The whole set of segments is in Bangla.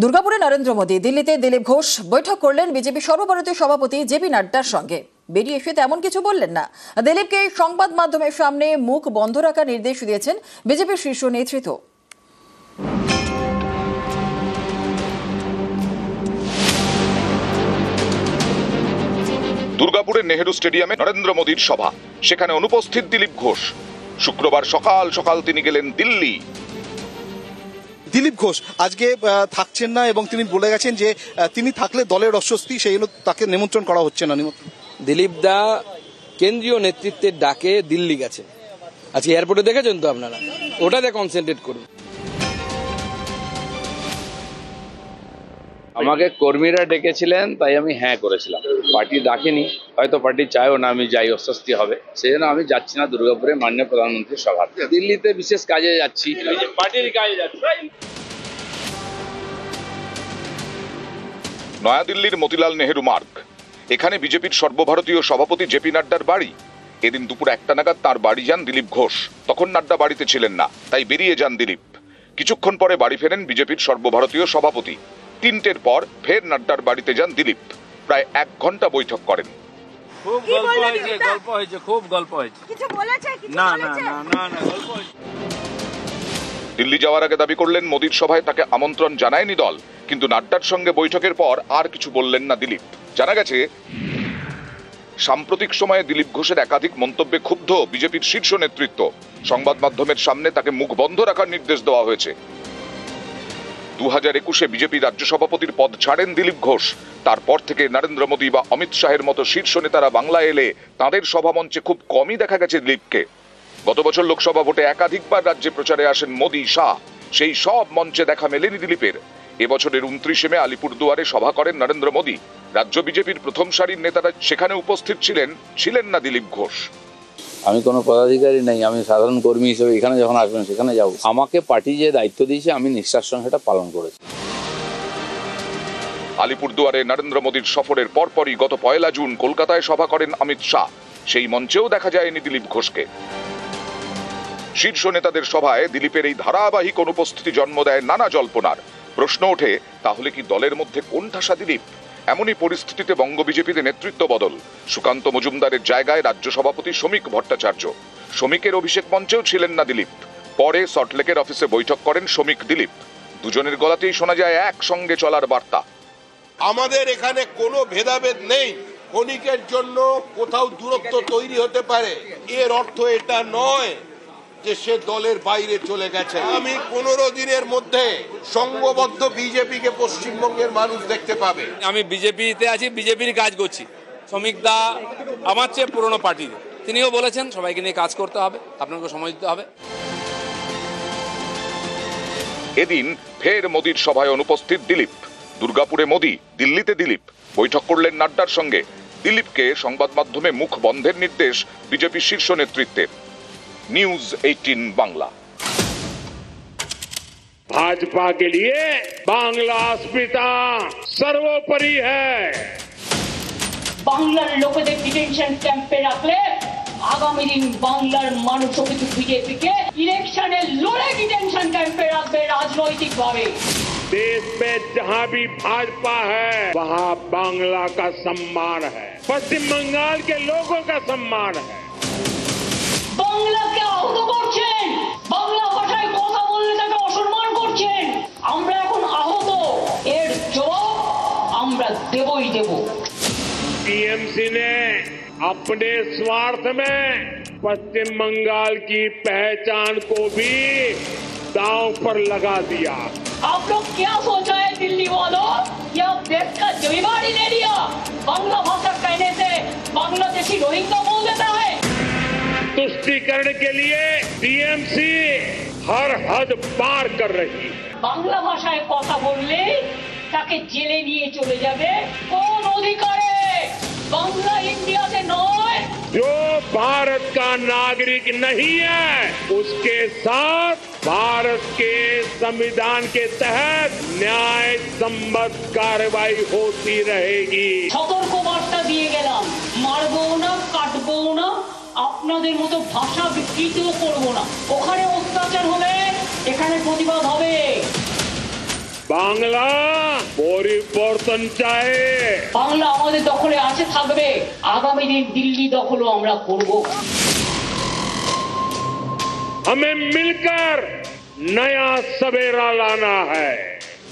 দুর্গাপুরে নরেন্দ্র মোদী, দিল্লিতে দিলীপ ঘোষ বৈঠক করলেন বিজেপি সর্বভারতীয় সভাপতি জেপি নাড্ডার সঙ্গে। বেরিয়ে এসে তেমন কিছু বললেন না। দিলীপকে সংবাদ মাধ্যমের সামনে মুখ বন্ধ রাখার নির্দেশ দিয়েছেন বিজেপির শীর্ষ নেতৃত্ব। দুর্গাপুরের নেহেরু স্টেডিয়ামে নরেন্দ্র মোদীর সভা, সেখানে অনুপস্থিত দিলীপ ঘোষ। শুক্রবার সকাল সকাল তিনি গেলেন দিল্লি। দিলীপ ঘোষ আজকে থাকছেন না এবং তিনি বলে গেছেন যে তিনি থাকলে দলের অস্বস্তি, সেই জন্য তাকে নিমন্ত্রণ করা হচ্ছে না। দিলীপ দা কেন্দ্রীয় নেতৃত্বের ডাকে দিল্লি গেছে। আজকে এয়ারপোর্টে দেখেছেন তো আপনারা, ওটাতে কনসেন্ট্রেট করুন। আমাকে কর্মীরা ডেকেছিলেন, তাই আমি হ্যাঁ করেছিলাম। পার্টি ডাকেনি, হয়তো পার্টি চায়ও না আমি যাই, অস্বস্তি হবে, সেই জন্য আমি যাচ্ছি না দুর্গাপুরে মাননীয় প্রধানমন্ত্রীর সভা। দিল্লিতে বিশেষ কাজে যাচ্ছি, পার্টির কাজে যাচ্ছি। নয়াদিল্লির মতিলাল নেহেরু মার্গ, এখানে বিজেপির সর্বভারতীয় সভাপতি জেপি নাড্ডার বাড়ি। এদিন দুপুর 1টা নাগাদ তার বাড়ি যান দিলীপ ঘোষ। তখন নাড্ডা বাড়িতে ছিলেন না, তাই বেরিয়ে যান দিলীপ। কিছুক্ষণ পরে বাড়ি ফেরেন বিজেপির সর্বভারতীয় সভাপতি। 3টের পর ফের নাড্ডার বাড়িতে যান দিলীপ। প্রায় 1 ঘন্টা বৈঠক করেন। খুব গল্প হয়েছে, খুব গল্প হয়েছে। না, গল্প হয়েছে। দিল্লি যাওয়ার আগে দাবি করলেন মোদীর সভায় তাকে আমন্ত্রণ জানায়নি দল, কিন্তু নাড্ডার সঙ্গে বৈঠকের পর আর কিছু বললেন না দিলীপ। জানা গেছে, সাম্প্রতিক সময়ে দিলীপ ঘোষের একাধিক মন্তব্যে ক্ষুব্ধ বিজেপির শীর্ষ নেতৃত্ব। সংবাদ মাধ্যমের সামনে তাকে মুখ বন্ধ রাখার নির্দেশ দেওয়া হয়েছে। 2021-এ বিজেপি রাজ্য সভাপতির পদ ছাড়েন দিলীপ ঘোষ। তারপর থেকে নরেন্দ্র মোদী বা অমিত শাহের মতো শীর্ষ নেতারা বাংলায় এলে তাঁদের সভামঞ্চে খুব কমই দেখা গেছে দিলীপকে। গত বছর লোকসভা ভোটে একাধিকবার রাজ্যে প্রচারে আসেন মোদী, শাহ, সেই সব মঞ্চে দেখা মেলেনি দিলীপের। এবছরের 29শে মে আলিপুরদুয়ারে সভা করেন নরেন্দ্র মোদী। রাজ্য বিজেপির প্রথম সারির নেতারা সেখানে উপস্থিত ছিলেন না দিলীপ ঘোষ। আমি কোনো পদাধিকারী নেই, আমি সাধারণ কর্মী হিসেবে এখানে যখন আসবেন সেখানে যাব। আমাকে পার্টি যে দায়িত্ব দিয়েছে আমি নিষ্ঠার সঙ্গে সেটা পালন করেছি। আলিপুরদুয়ারে নরেন্দ্র মোদীর সফরের পরপরই গত 1 জুন কলকাতায় সভা করেন অমিত শাহ। সেই মঞ্চেও দেখা যায়নি দিলীপ ঘোষকে। শীর্ষ নেতাদের সভায় দিলীপের এই ধারাবাহিক অনুপস্থিতি জন্ম দেয় নানা জল্পনার। প্রশ্ন ওঠে, তাহলে কি দলের মধ্যে কোণঠাসা দিলীপ? এমনই পরিস্থিতিতে বঙ্গ বিজেপিতে নেতৃত্ব বদল। সুকান্ত মজুমদারের জায়গায় রাজ্য সভাপতি শ্রমিক ভট্টাচার্য। শ্রমিকের অভিষেক মঞ্চেও ছিলেন না দিলীপ। পরে সল্টলেকের অফিসে বৈঠক করেন শ্রমিক দিলীপ। দুজনের গলাতেই শোনা যায় একসঙ্গে চলার বার্তা। আমাদের এখানে কোনো ভেদাভেদ নেই। ক্ষণিকের জন্য কোথাও দূরত্ব তৈরি হতে পারে, এর অর্থ এটা নয় যে সে দলের বাইরে চলে গেছে। আমি 15 দিনের মধ্যে সংঘবদ্ধ বিজেপিকে পশ্চিমবঙ্গের মানুষ দেখতে পাবে। আমি বিজেপিতে আছি, বিজেপির কাজ করছি। শ্রমিক দা আমার চেয়ে পুরনো পার্টির, তিনিও বলেছেন সবাইকে নিয়ে কাজ করতে হবে, আপনাকে সময় দিতে হবে। এদিন ফের মোদীর সভায় অনুপস্থিত দিলীপ। দুর্গাপুরে মোদী, দিল্লিতে দিলীপ। বৈঠক করলেন নাড্ডার সঙ্গে। দিলীপকে সংবাদ মাধ্যমে মুখ বন্ধের নির্দেশ বিজেপির শীর্ষ নেতৃত্বের। न्यूज 18 बांग्ला। भाजपा के लिए बांग्ला अस्मिता सर्वोपरि है। বাংলার লোকেদের ডিটেনশন ক্যাম্পে রাখলে আগামী দিন বাংলার মানুষও কিন্তু বিজেপিকে ইলেকশনে লড়ে ডিটেনশন ক্যাম্পে রাখবে রাজনৈতিকভাবে। देश में जहां भी भाजपा है वहां बांग्ला का सम्मान है, पश्चिम बंगाल के लोगों का सम्मान है। বাংলাকে আহত করছেন, বাংলা ভাষায় কথা বললে তাকে অসম্মান করছেন। আমরা এখন আহত, এর জবাব আমরা দেবই দেব। टीएमसी ने अपने स्वार्थ में पश्चिम बंगाल की पहचान को भी दांव पर लगा दिया। आप लोग क्या सोचा है दिल्ली वालों, कि आप देश का जिम्मेदार ही ले लिया? बांग्ला भाषा कहने से बांग्लादेशी रोहिंग्या बोल देता है। तुष्टीकरण के लिए टीएमसी हर हद पार कर रही है। বাংলা ভাষায় কথা বললে তাকে জেলে নিয়ে চলে যাবে কোন অধিকারে? বাংলা ইন্ডিয়াতে নয়। जो भारत का नागरिक नहीं है उसके साथ भारत के संविधान के तहत न्याय सम्मत कार्रवाई होती रहेगी। সতর্ক বার্তা দিয়ে গেলাম, মারবো না, কাটবো না, আপনাদের মতো ভাষা বিকৃতিও করবো না। ওখানে অত্যাচার হলে এখানে প্রতিবাদ হবে। বাংলা পরিবর্তন চায়। বাংলা আমাদের দখলে আছে, থাকবে। আগামী দিন দিল্লি দখলও আমরা করব। हमें मिलकर नया सवेरा लाना है,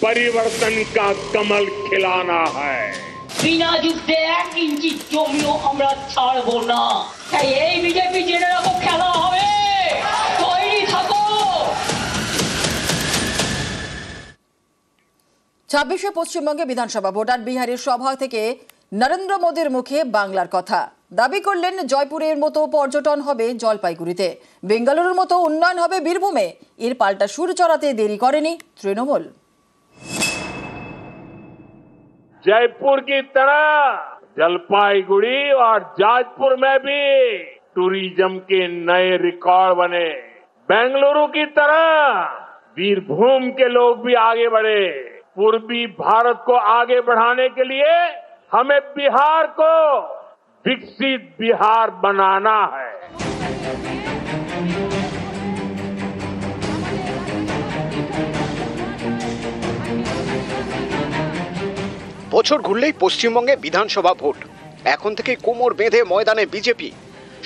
परिवर्तन का कमल खिलाना है। বিনা যুদ্ধে 1 ইঞ্চি জমিও আমরা ছাড়বো না। তাই এই বিজেপি জেনে রাখো, খেলা হবে, তৈরি থাকো। 26শে পশ্চিমবঙ্গে বিধানসভা ভোট আর বিহারের সভা থেকে নরেন্দ্র মোদীর মুখে বাংলার কথা। দাবি করলেন জয়পুরের মতো পর্যটন হবে জলপাইগুড়িতে, বেঙ্গালুরুর মতো উন্নয়ন হবে বীরভূমে। এর পাল্টা সুর চড়াতে দেরি করেনি তৃণমূল। जयपुर की तरह जलपाईगुड़ी और जाजपुर में भी टूरिज्म के नए रिकॉर्ड बने। बेंगलुरु की तरह वीरभूम के लोग भी आगे बढ़े। पूर्वी भारत को आगे बढ़ाने के लिए हमें बिहार को विकसित बिहार बनाना है। বছর ঘুরলেই পশ্চিমবঙ্গে বিধানসভা ভোট। এখন থেকে কোমর বেঁধে ময়দানে বিজেপি।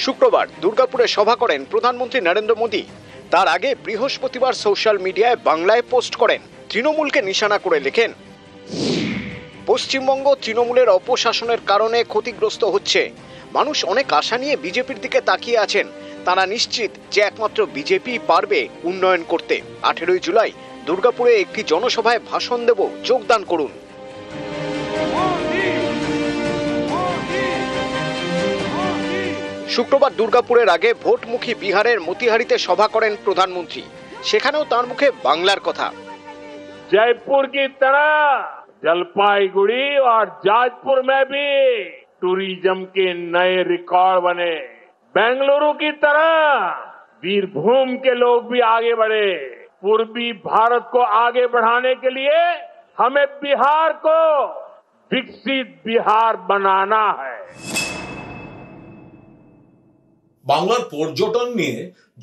শুক্রবার দুর্গাপুরে সভা করেন প্রধানমন্ত্রী নরেন্দ্র মোদী। তার আগে বৃহস্পতিবার সোশ্যাল মিডিয়ায় বাংলায় পোস্ট করেন। তৃণমূলকে নিশানা করে লেখেন, পশ্চিমবঙ্গ তৃণমূলের অপশাসনের কারণে ক্ষতিগ্রস্ত হচ্ছে। মানুষ অনেক আশা নিয়ে বিজেপির দিকে তাকিয়ে আছেন। তারা নিশ্চিত যে একমাত্র বিজেপি পারবে উন্নয়ন করতে। 18 জুলাই দুর্গাপুরে একটি জনসভায় ভাষণ দেব, যোগদান করুন। শুক্রবার দুর্গাপুরের আগে ভোটমুখী বিহারের মতিহারিতে সভা করেন প্রধানমন্ত্রী। সেখানেও তার মুখে বাংলার কথা। जयपुर की तरह जलपाईगुड़ी और जाजपुर में भी टूरिज्म के नए रिकॉर्ड बने। बेंगलुरु की तरह वीरभूम के लोग भी आगे बढ़े। पूर्वी भारत को आगे बढ़ाने के लिए हमें बिहार को विकसित बिहार बनाना है। বাংলার পর্যটন নিয়ে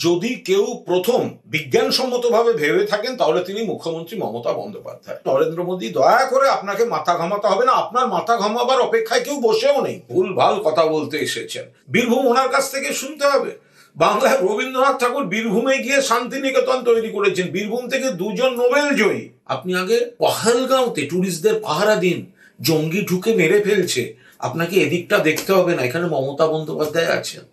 যদি কেউ প্রথম বিজ্ঞানসম্মতভাবে ভেবে থাকেন তাহলে তিনি মুখ্যমন্ত্রী মমতা বন্দ্যোপাধ্যায়। নরেন্দ্র মোদী দয়া করে আপনাকে মাথা ঘামাতে হবে না, আপনার মাথা ঘামাবার অপেক্ষায় কেউ বসেও নেই। ভুলভাল কথা বলতে এসেছেন। বীরভূম ওনার কাছ থেকে শুনতে হবে। বাংলায় রবীন্দ্রনাথ ঠাকুর বীরভূমে গিয়ে শান্তিনিকেতন তৈরি করেছেন। বীরভূম থেকে 2জন নোবেল জয়ী। আপনি আগে পহলগাঁওতে টুরিস্টদের পাহারা দিন, জঙ্গি ঢুকে মেরে ফেলছে। আপনাকে এদিকটা দেখতে হবে না, এখানে মমতা বন্দ্যোপাধ্যায় আছেন।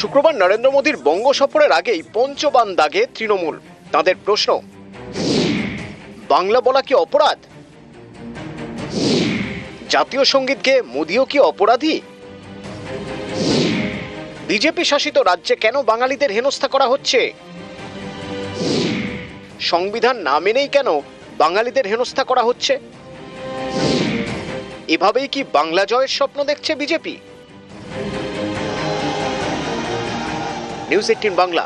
শুক্রবার নরেন্দ্র মোদীর বঙ্গ সফরের আগেই পঞ্চবান দাগে তৃণমূল। তাদের প্রশ্ন, বাংলা বলা কি অপরাধ? জাতীয় সঙ্গীতকে মোদিও কি অপরাধী? বিজেপি শাসিত রাজ্যে কেন বাঙালিদের হেনস্থা করা হচ্ছে? সংবিধান না মেনেই কেন বাঙালিদের হেনস্থা করা হচ্ছে? এভাবেই কি বাংলা জয়ের স্বপ্ন দেখছে বিজেপি? নিউজ 18 বাংলা।